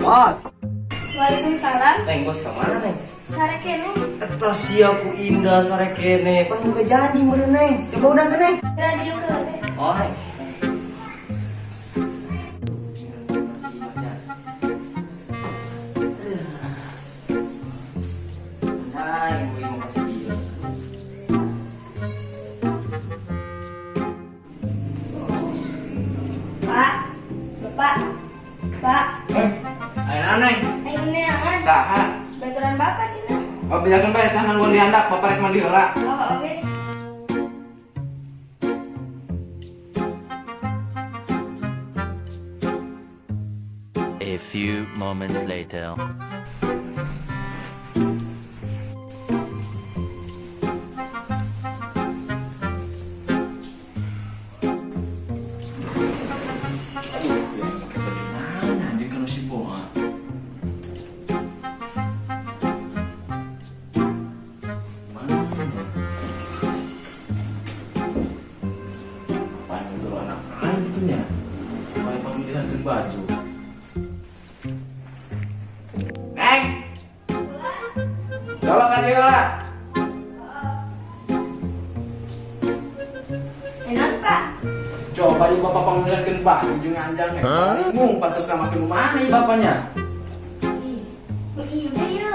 Bos. Waalaikumsalam. Neng, bos kemana, Neng? Sare kene. Eta siapu indah sore kene. Kan buka janji meureun, Neng. Coba udah ke, Neng. Radio ke. Oh, Neng. Hai, gue mau kasih dia. Pak. Bapak. Pak. Ayo neng, Ayo neangan. saha? Baturan Bapak cina. Oh biarkan bae tah nanggung dihandak, Bapak rek mandi heula. Oh, oke. A few moments later. Ya pakai baju mana anjing kan si Boa. Mana? Apaan dulu anak anak gitu nya? Kayak pemilihan baju. Neng. Coba kan dia lah. Enak, Pak. Coba di bapak pemilihan baju jeung anjang ya. Bingung pantes nama ke mana ya bapaknya? Ih. Oh, iya deh ya.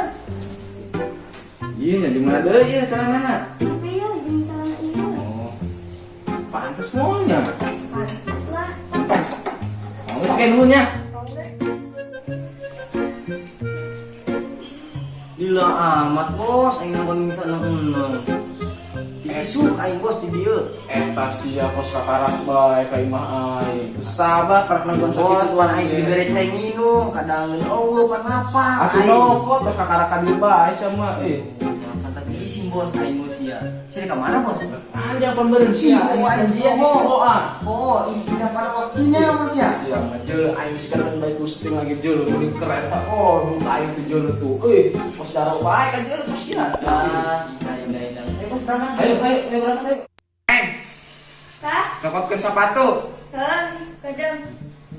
Iya, jadi mana deh ya celana. Tapi ya jeung celana iya. Oh. Pantes maunya. Pantes lah. Mau geus kayak dulunya. Mau enggak? Lila amat, Bos. Aing nambah mingsan nang esuk aing bos di dieu. Eta sia kos kakarak bae ka imah aing. Sabar karek nanggon Bos, wan aing dibere cai nginum, kadang eueuh pan apa. Atuh nokot kos kakarak ka dieu bae sama Santai isin bos aing mah sia. Sia ka mana, Bos? Panjang pan beureun sia aing janjian di doa. Oh, istilah pada waktunya, Mas ya. Sia mah jeul aing sekarang bae tuh setting lagi jeul meureun keren Pak. Oh, muka aing tuh jeul tuh. Bos daro bae ka jeul tuh sia. Indah. Bos berangkat. Ayo berangkat ayo. Kak. Cokotkeun sepatu. Kadang.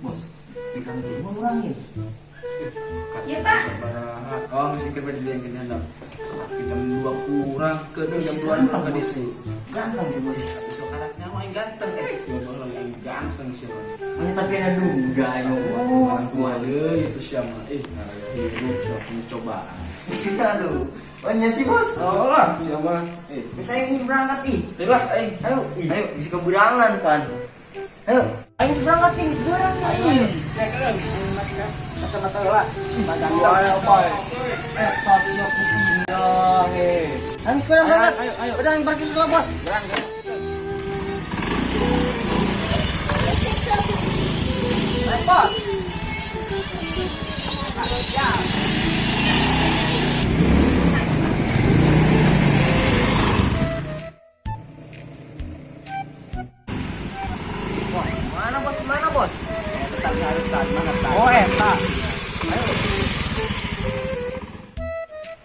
Bos, pegang dia mau ngurangin. Iya, Pak. Oh, mesti kerja di yang kena hendak. Jam 2 kurang ke jam 2 kurang ke disi. Ganteng sih, Bos. Besok anaknya main ganteng Coba lo yang ganteng sih bang. Hanya tapi ada duga ayo. Mas gua deh itu siapa? Hidup cobaan. Aduh. Banyak sih, Bos. Oh lah siapa? Saya ingin berangkat ih. Lah, Ayo, bisa keberangan kan. Ayo, ayo berangkat nih, berangkat nih. Kacamata lah. Ayo, apa? Tasnya indah, Ayo sekarang berangkat. Ayo. Udah yang parkir dulu, Bos. Ayo, Bos. Wah, mana Bos? Mana Bos? Oh, eta. Ayo.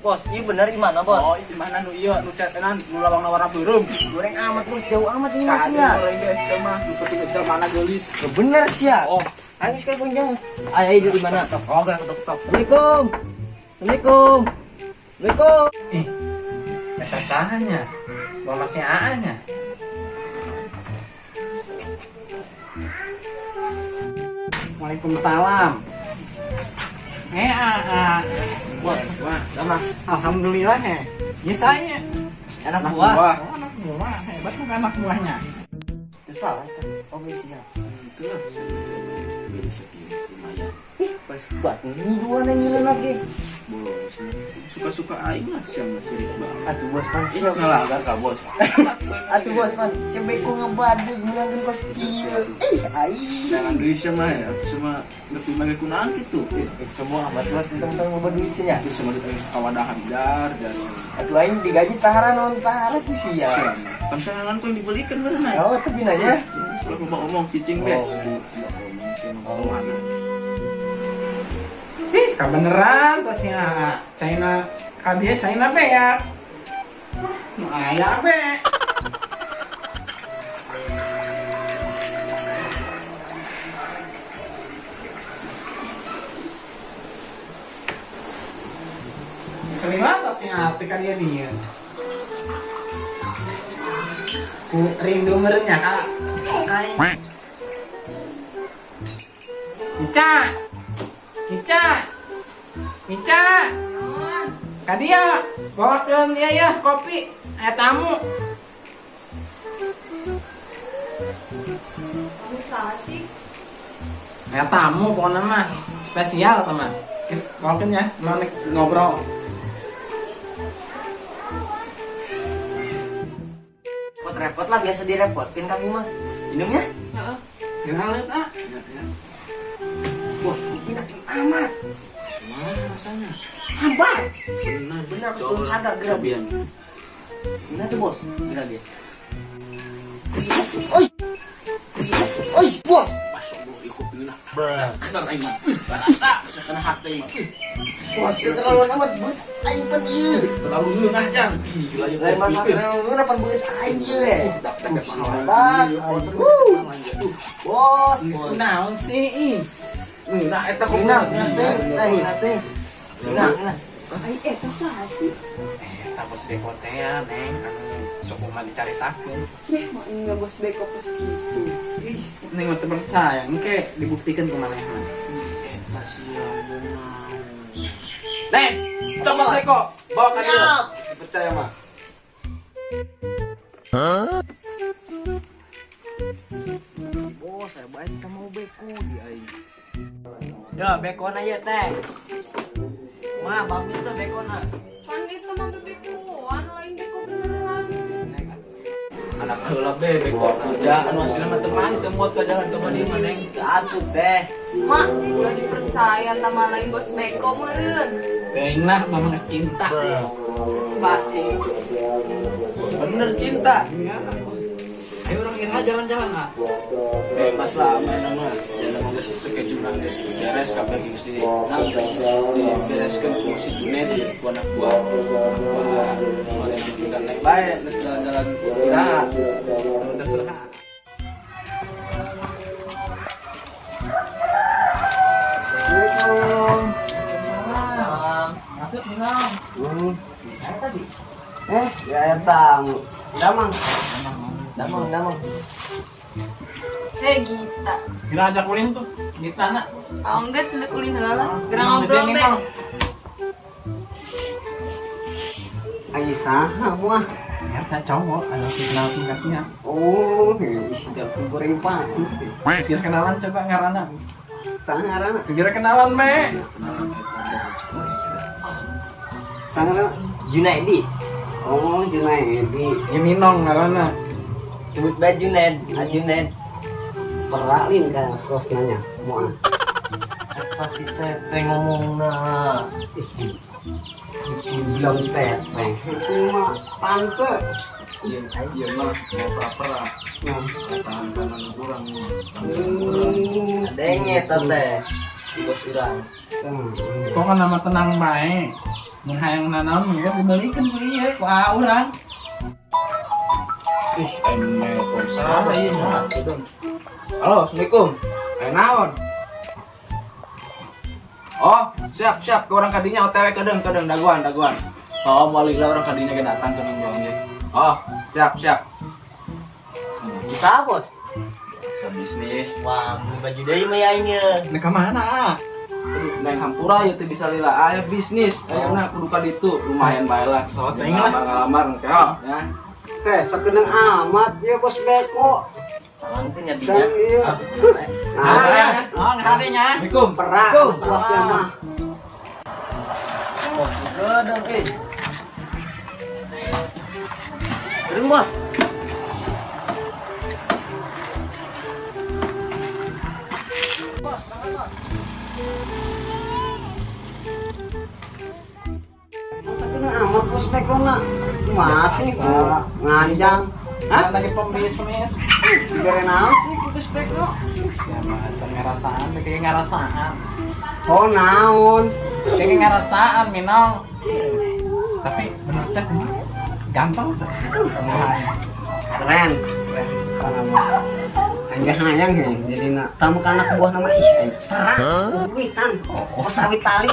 Bos, ini bener gimana, Bos? Oh, di mana nu iya nu cetenan nu lawang warna beureum. Goreng amat, Bos. Jauh amat ini masih ya. Goreng ge mah nu penting ngecel mana geulis. Bener sih ya. Oh, Ayo sekali punjang. Ayo di mana? oh geus tok. Assalamualaikum. Assalamualaikum. Assalamualaikum. Eta sahanya. Bawa masnya aanya. Waalaikumsalam. Wah, sama. Alhamdulillah ya saya. Anak buah. Oh, anak buah. Hebat bukan anak buahnya. Salah itu. Oh, siap. Itulah. Beli segini lumayan. Pas banget. Ini dua neng lagi. Bos, suka-suka aing lah siang sirik banget. Atuh Bos pan Siap siap. ngelagar ka bos. Atuh Bos pan. Cebek ku ngebadug ngelagen kos kieu. Ai. Jangan deui sama ya, atuh sama nepi mage kunaon kitu. Semua amat Bos tentang ngebadug nya. Itu sama ditanya kawadahan dar dan Atuh aing digaji tahara non tahara ku sia. kan sayangan ku yang dibelikan berenang. Oh, tapi nanya. Sudah ngomong cicing be. Oh, mana? Kebeneran tosnya China dia China be ya. Aya be. sering banget sih arti kalian nih. Rindu merenya kak. Ica, Ica, Ica. Kak dia bawakan ya kopi, tamu. Usaha sih. Tamu pokoknya mah spesial teman. Bawakan ya, mau ngobrol. Repot lah, biasa direpotin kamu mah. Minumnya? Heeh. Jangan lihat ah. Wah, enak amat. Gimana rasanya? Hambar. Benar, betul sadar gerak. Bian. Gimana tuh bos? Gerak dia. Oi. Oi, bos. Masuk bu, ikut ini lah. Benar aing mah. Kena hati mah. Bos, terlalu amat buat aing pan ieu. Terlalu ngeunah jang. Gila ya. Lain masalah terlalu apa buat aing ieu. Dapat ke Bos, Bos, naon sih? Nah, eta kok Enak, teh. Enak. Ai eta saha sih? Eta bos beko teh ya, Neng. Anu sok mah dicaritakeun. Mah enggak bos beko pas gitu. Ih, Neng mah teu percaya, engke dibuktikan ke manehan. Eta siang beunang. Neng, coba beko, bawa ka dia. Percaya mah. Bos, saya baik kita mau beko di aing. Ya, bekona ya teh. Mah, bagus tuh bekona. Kan itu mah tuh beko, anu lain beko beneran. Anak heula be beko. Ya, anu hasilna mah teu main teu muat ka jalan ke mana mah, Neng. Asup teh. Mak, udah dipercaya sama lain bos beko meureun. Teuing lah, mamang geus cinta. Sebati. Bener cinta. Ya. Ayo orang ira jalan-jalan ah. Bebas lah mainan mah. Jangan mah geus sakejuna geus beres kabeh geus di bereskeun ku si Junet ku anak buah. Boleh tinggal naik bae, jalan-jalan iraha. Terserah. Masuk minum. Ayo tadi. Ya tamu. Damang. Hei Gita. Kira ajak ulin tuh di tanah. Oh enggak sendek ulin lah. Gerang ngobrol be. Ayo saha buah. Ternyata cowok ada kenal aplikasinya. Oh, sudah goreng pak. Kira kenalan coba ngarana. Saha ngaranna? Kira kenalan me. Saha ngaranna? Junaidi. Oh, Junaidi. Ini Minong ngarana. Sebut bae Junaid, Junaid. Peralin kan kos nanya. Moal. Apa si teteh ngomongna? Bilang teteh. Itu mah tante. Iya mah kayak pera-pera. Tahan-tahan kurang. Adanya teteh. Bos urang. Kok kan nama tenang bae. Mun hayang nanam ya dibelikeun ku ieu ku urang. Ih, emang salah ieu mah. Halo, Assalamualaikum. Naon? Oh, siap. Ke orang kadinya OTW kedeung daguan. Oh, moal lah orang kadinya ge datang ke nongkrong ge. Oh, siap. Bisa bos? Bisa bisnis. Wah, beli baju deui mah ya aingnya. Nek ka mana? Aduh, neng hampura ya teh bisa lila aya bisnis. Ayeuna kudu ka ditu, lumayan bae lah. Ngalamar engke ya. Sakedeung amat ya bos beko. Tangan teh nyadinya. Oh, ngahadinya. Assalamualaikum. Perak bosnya mah. Oh, gedeng Turun bos. Sakedeung amat bos beko na. Masih nganjang. Hah? Lagi pembisnis. Gara naon sih kudu beko? Siapa acan ngarasaan, kayak ngarasaan. Oh naon? Kayak ngarasaan, Minong. Tapi bener cek, gampang udah. Keren. Anjang-anjang sih, jadi tamu anak buah nama ih. Terang, uwitan, sawit tali.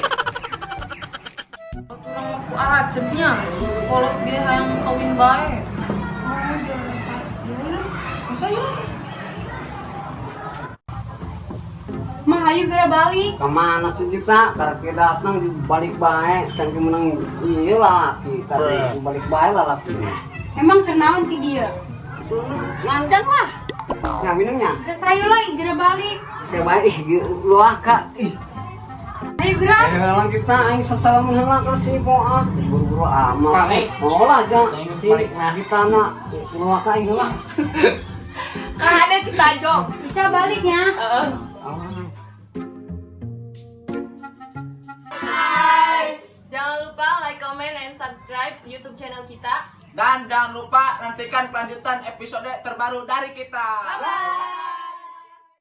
Orang aku arajebnya. Sekolah dia yang kawin baik. Oh, dia. Masa ya? Mah ayo gara balik. Kemana sih kita? Karena kita datang di balik baik, cangkir menang iya laki, tapi di balik baik lah laki. Emang kenalan ti dia. Nganjang lah, yang minumnya. Kita sayo lagi gara balik. Kayak baik, lu kak. Ayo gara. Kalau kita aing sesalaman heula ka si Poa. Buru-buru amat. Balik. Oh lah jang si kita na lu kak aing heula. Kan ada kita jom. Ica baliknya. Jangan lupa like, comment, and subscribe YouTube channel kita. Dan jangan lupa nantikan kelanjutan episode terbaru dari kita. Bye-bye.